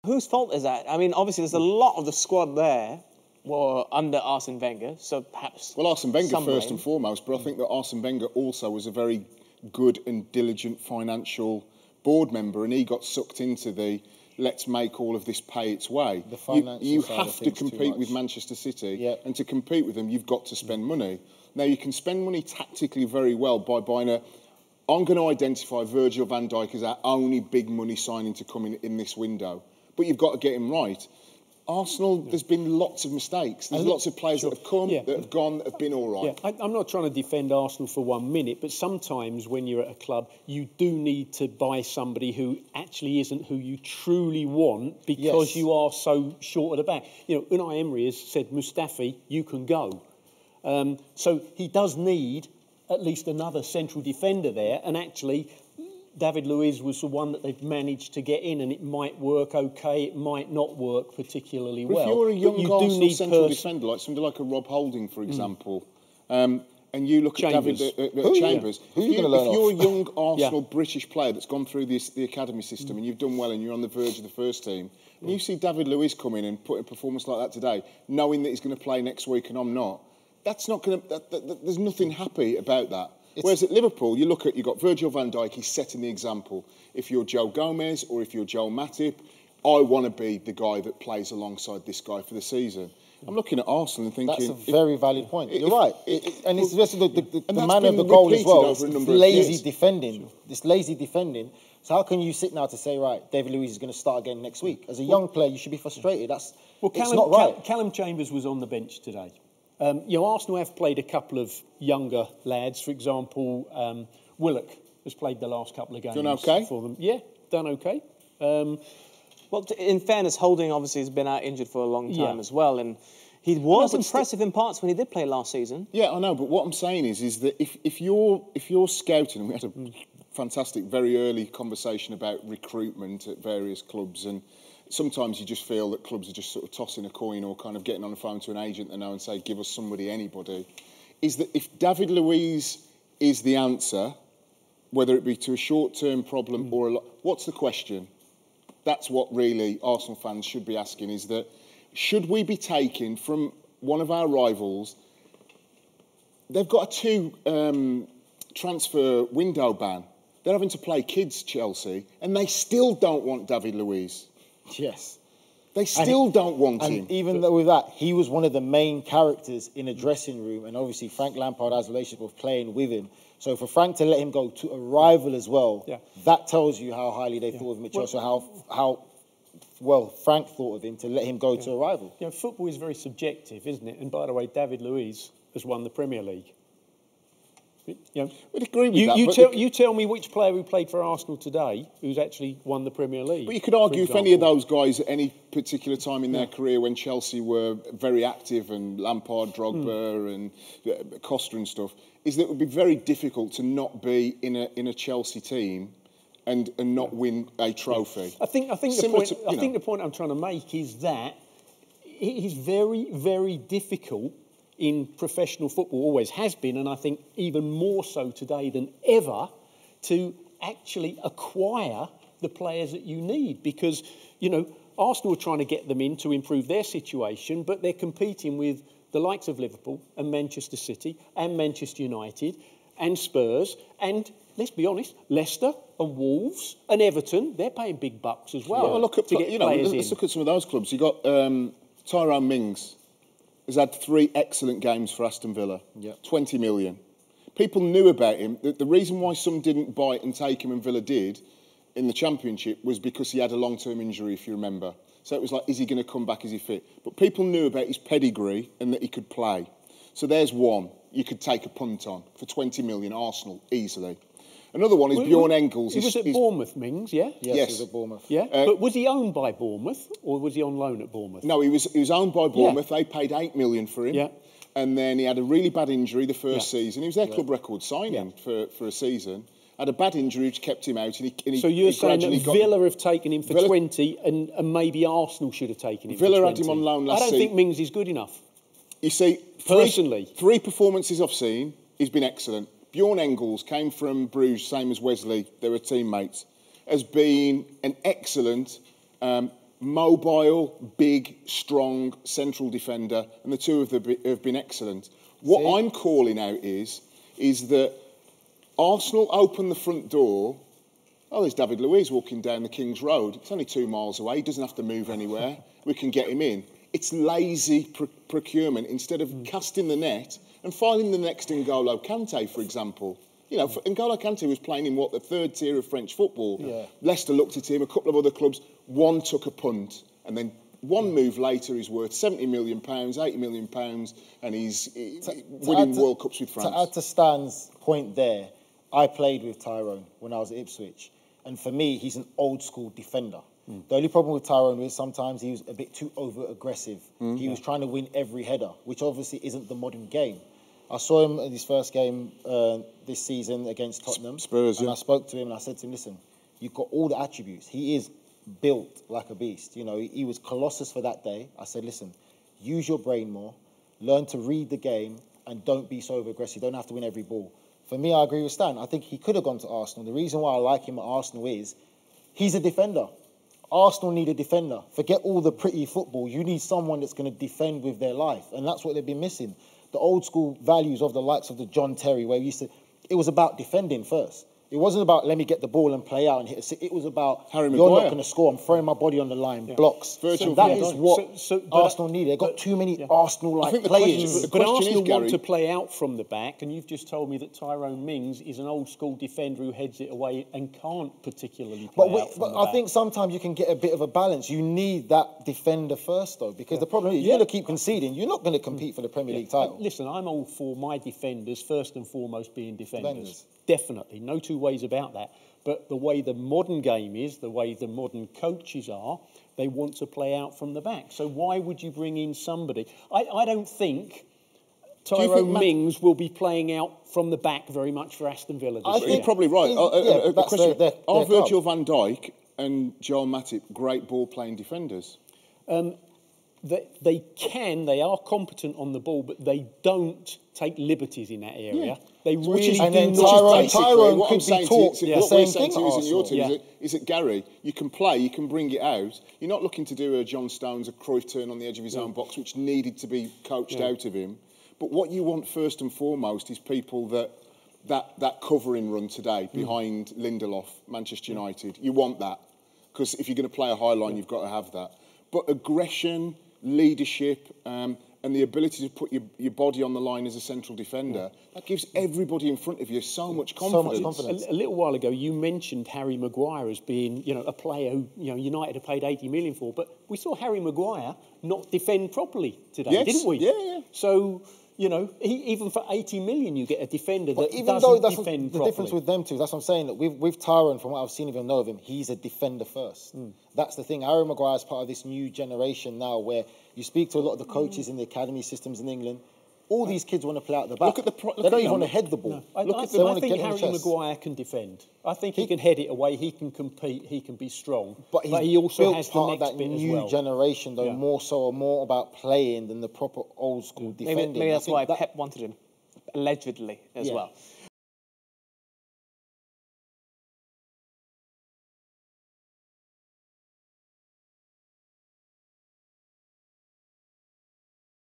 whose fault is that? I mean, obviously, there's a lot of the squad there were under Arsene Wenger, so perhaps. Well, Arsene Wenger first and foremost, but I think that Arsene Wenger also was a very good and diligent financial board member, and he got sucked into the let's make all of this pay its way. The financial you side have of to things compete with Manchester City, and to compete with them, you've got to spend money. Now, you can spend money tactically very well by buying a. I'm going to identify Virgil van Dijk as our only big money signing to come in this window, but you've got to get him right. Arsenal, there's been lots of mistakes. There's lots of players that have come, that have gone, that have been all right. Yeah, I'm not trying to defend Arsenal for 1 minute, but sometimes when you're at a club, you do need to buy somebody who actually isn't who you truly want because you are so short at the back. You know, Unai Emery has said, Mustafi, you can go. So he does need at least another central defender there, and actually David Luiz was the one that they've managed to get in, and it might work okay, it might not work particularly well. If you're a young Arsenal central defender, like somebody like a Rob Holding, for example, and you look at Chambers. Chambers, Who are you going to learn if you're a young Arsenal British player that's gone through the academy system and you've done well and you're on the verge of the first team, and you see David Luiz come in and put a performance like that today, knowing that he's going to play next week and I'm not, that's not going to. There's nothing happy about that. Whereas at Liverpool, you've got Virgil van Dijk, he's setting the example. If you're Joe Gomez or if you're Joel Matip, I want to be the guy that plays alongside this guy for the season. I'm looking at Arsenal and thinking... That's a very valid point. You're right. And it's just the manner of the goal as well. It's lazy defending. This lazy defending. So how can you sit now to say, right, David Luiz is going to start again next week? As a young player, you should be frustrated. It's not right. Callum Chambers was on the bench today. Arsenal have played a couple of younger lads. For example, Willock has played the last couple of games for them. Yeah, done okay. Well, in fairness, Holding obviously has been out injured for a long time as well, and he was impressive in parts when he did play last season. Yeah, I know, but what I'm saying is that if you're scouting, and we had a fantastic, very early conversation about recruitment at various clubs, and sometimes you just feel that clubs are just sort of tossing a coin or kind of getting on the phone to an agent they know and say, give us somebody, anybody. Is that if David Luiz is the answer, whether it be to a short-term problem or what's the question? That's what really Arsenal fans should be asking, is that should we be taking from one of our rivals? They've got a 2 transfer window ban. They're having to play kids, Chelsea, and they still don't want David Luiz. Yes. They still don't want him. And even though with that, he was one of the main characters in the dressing room, and obviously Frank Lampard has a relationship of playing with him. So for Frank to let him go to a rival as well, that tells you how highly they thought of him at Chelsea, how well Frank thought of him to let him go to a rival. You know, football is very subjective, isn't it? And by the way, David Luiz has won the Premier League. You know, we'd agree with that. You tell me which player who played for Arsenal today who's actually won the Premier League. But you could argue if any of those guys at any particular time in their career when Chelsea were very active and Lampard, Drogba and Costa and stuff, is that it would be very difficult to not be in a Chelsea team and not win a trophy. I think the point I'm trying to make is that it is very, very difficult in professional football, always has been, and I think even more so today than ever, to actually acquire the players that you need. Because, you know, Arsenal are trying to get them in to improve their situation, but they're competing with the likes of Liverpool and Manchester City and Manchester United and Spurs and, let's be honest, Leicester and Wolves and Everton. They're paying big bucks as well. Well, look at, let's look at some of those clubs. You've got Tyrone Mings. Has had 3 excellent games for Aston Villa. 20 million. People knew about him. The reason why some didn't bite and take him and Villa did in the Championship was because he had a long-term injury, if you remember. So it was like, is he going to come back? Is he fit? But people knew about his pedigree and that he could play. So there's one you could take a punt on for 20 million, Arsenal, easily. Another one is Bjorn Engels. He was at Bournemouth, Mings, yeah? Yes, he was at Bournemouth. Yeah, but was he owned by Bournemouth or was he on loan at Bournemouth? No, he was owned by Bournemouth. They paid 8 million for him. Yeah. And then he had a really bad injury the first season. He was their club record signing for a season. Had a bad injury which kept him out. So you're saying that Villa have taken him for 20 and maybe Arsenal should have taken him for 20? Villa had him on loan last season. I don't think Mings is good enough. You see, personally, 3 performances I've seen, he's been excellent. Bjorn Engels came from Bruges, same as Wesley. They were teammates. Has been an excellent mobile, big, strong central defender, and the two of them have been excellent. What I'm calling out is that Arsenal open the front door. Oh, there's David Luiz walking down the King's Road. It's only 2 miles away. He doesn't have to move anywhere. We can get him in. It's lazy procurement instead of casting the net and finding the next N'Golo Kante, for example. You know, N'Golo Kante was playing in the third tier of French football. Yeah. Leicester looked at him, a couple of other clubs. One took a punt, and then one move later he's worth £70 million, £80 million, and he's winning World Cups with France. To add to Stan's point there, I played with Tyrone when I was at Ipswich, and for me, he's an old-school defender. The only problem with Tyrone is sometimes he was a bit too over-aggressive. He was trying to win every header, which obviously isn't the modern game. I saw him in his first game this season against Tottenham. Spurs, and I spoke to him and I said to him, listen, you've got all the attributes. He is built like a beast. You know, he was Colossus for that day. I said, listen, use your brain more, learn to read the game, and don't be so over-aggressive. You don't have to win every ball. For me, I agree with Stan. I think he could have gone to Arsenal. The reason why I like him at Arsenal is he's a defender. Arsenal need a defender. Forget all the pretty football. You need someone that's going to defend with their life. And that's what they've been missing. The old school values of the likes of the John Terry, where it was about defending first. It wasn't about let me get the ball and play out and hit a six. It was about Harry you're Maguire. not going to score. I'm throwing my body on the line, blocks. Virtual that is what Arsenal need. They've got too many Arsenal-like players. But Arsenal want to play out from the back, and you've just told me that Tyrone Mings is an old-school defender who heads it away and can't particularly play out from the back. I think sometimes you can get a bit of a balance. You need that defender first, though, because the problem is you're going to keep conceding. You're not going to compete for the Premier League title. Listen, I'm all for my defenders first and foremost being defenders. Definitely, no two ways about that. But the way the modern game is, the way the modern coaches are, they want to play out from the back. So why would you bring in somebody? I don't think Tyrone Mings will be playing out from the back very much for Aston Villa this year. You're probably right. Are Virgil van Dijk and Joel Matip great ball-playing defenders? They are competent on the ball, but they don't take liberties in that area. Yeah. They really and do then not. Tyrone could be taught the same thing in your team is that Gary, you can play, you can bring it out. You're not looking to do a John Stones, a Cruyff turn on the edge of his own box, which needed to be coached out of him. But what you want first and foremost is people that covering run today behind Lindelof, Manchester United. You want that, because if you're going to play a high line, you've got to have that. But aggression, leadership, and the ability to put your body on the line as a central defender, that gives everybody in front of you so much confidence. A little while ago, you mentioned Harry Maguire as being, a player who, United have paid 80 million for, but we saw Harry Maguire not defend properly today, didn't we? Yeah. So, even for 80 million, you get a defender that even doesn't though that's defend the properly. difference with them two, that's what I'm saying. That with Tyrone, from what I've seen of him, know of him, he's a defender first. That's the thing. Harry Maguire is part of this new generation now, where you speak to a lot of the coaches in the academy systems in England. All these kids want to play out the back. They don't even want to head the ball. No. I think Harry Maguire can defend. I think he can head it away. He can compete. He can be strong. But he also has the next bit as well. New generation, though, more about playing than the proper old school defending. Maybe that's why Pep wanted him, allegedly, as well.